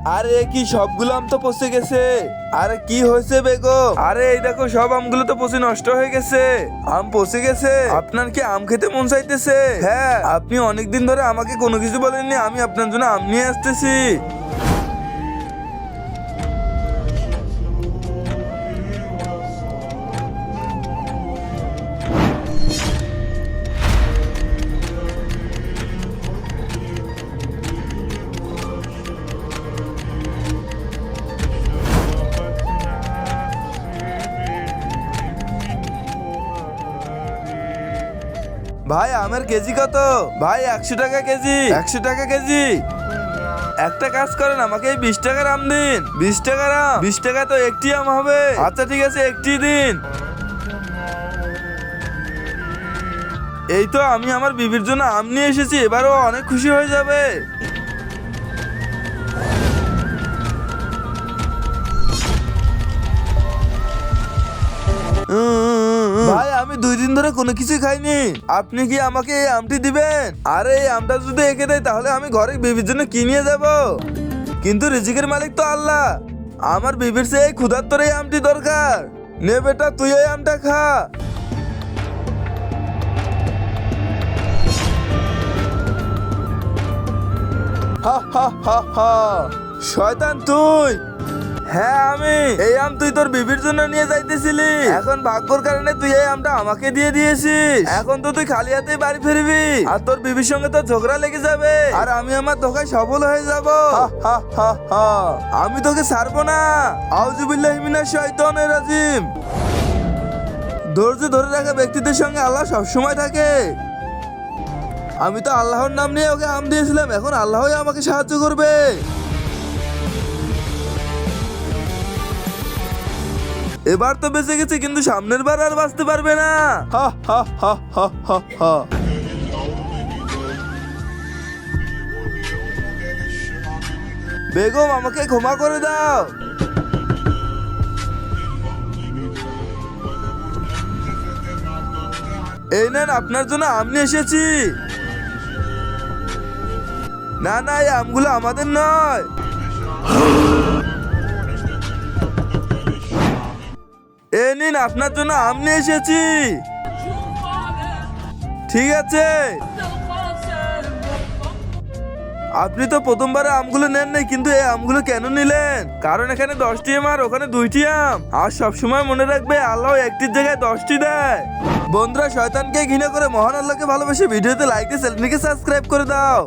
আরে কি সবগুলো আম তো পচে গেছে। আরে কি হয়েছে বেগম? আরে এই দেখো সব আমগুলো তো পচে নষ্ট হয়ে গেছে। আম পচে গেছে। আপনার কি আম খেতে মন চাইতেছে? হ্যাঁ, আপনি অনেকদিন ধরে আমাকে কোনো কিছু বলেননি, আমি আপনার জন্য আম নিয়ে আসতেছি। ভাই আমের কেজি কত? ভাই 100 টাকা কেজি। 100 টাকা কেজি। একটা কাজ করেন, আমাকে এই 20 টাকার আম দিন। 20 টাকার আম? 20 টাকা তো একটি আম হবে। আচ্ছা ঠিক আছে, একটি দিন। এই তো আমি আমার বিবির জন্য আম নিয়ে এসেছি, এবারও অনেক খুশি হয়ে যাবে। ভাই আমি 2 দিন ধরে কোনো কিছু খাইনি, আপনি কি আমাকে এই আমটি দিবেন? আরে এই আমটা যদি এঁকে দেয় তাহলে আমি ঘরে বিবির জন্য কি নিয়ে যাব? কিন্তু রিজিকের মালিক তো আল্লাহ, আমার বিবির চেয়ে এই ক্ষুধার্তর এই আমটি দরকার। নে বেটা তুই এই আমটা খা। হা হা হা হা। শয়তান তুই? হ্যাঁ আমি। এই আম তুই তোর বিবির জন্য নিয়ে যাইতেছিলি, এখন ভাগ্যর কারণে তুই এই আমটা আমাকে দিয়ে দিয়েছিস। এখন তো তুই খালি হাতেই বাড়ি ফিরবি, আর তোর বিবির সঙ্গে তোর ঝগড়া লেগে যাবে, আর আমি আমার ধোকায় সফল হয়ে যাব। হা হা হা হা। আমি তোকে ছাড়বো না। আউযুবিল্লাহি মিনাশ শাইতানির রাজিম। ধৈর্য ধরে রাখা ব্যক্তিদের সঙ্গে আল্লাহ সবসময় থাকে। আমি তো আল্লাহর নাম নিয়ে ওকে আম দিয়েছিলাম, এখন আল্লাহই আমাকে সাহায্য করবে। এবার তো বেঁচে গেছে, কিন্তু সামনের বার আর বাঁচতে পারবে না। হা হা হা হা হা হা। বেগম আমাকে ক্ষমা করে দাও। এই নেন আপনার জন্য আম নিয়ে এসেছি। না না, এই আমগুলো আমাদের নয়। এ নিন আপনার জন্য আম নিয়ে এসেছি। ঠিক আছে। আপনি তো প্রথমবারে আমগুলো নেন নাই, কিন্তু এই আমগুলো কেন নিলেন? কারণ এখানে 10টি আম আর ওখানে 2টি আম। আর সবসময় মনে রাখবে আল্লাহ একটির জায়গায় 10টি দেয়। বন্ধুরা, শয়তানকে ঘৃণা করে মহান আল্লাহকে ভালোবেসে ভিডিওতে লাইক দিয়ে চ্যানেলটিকে সাবস্ক্রাইব করে দাও।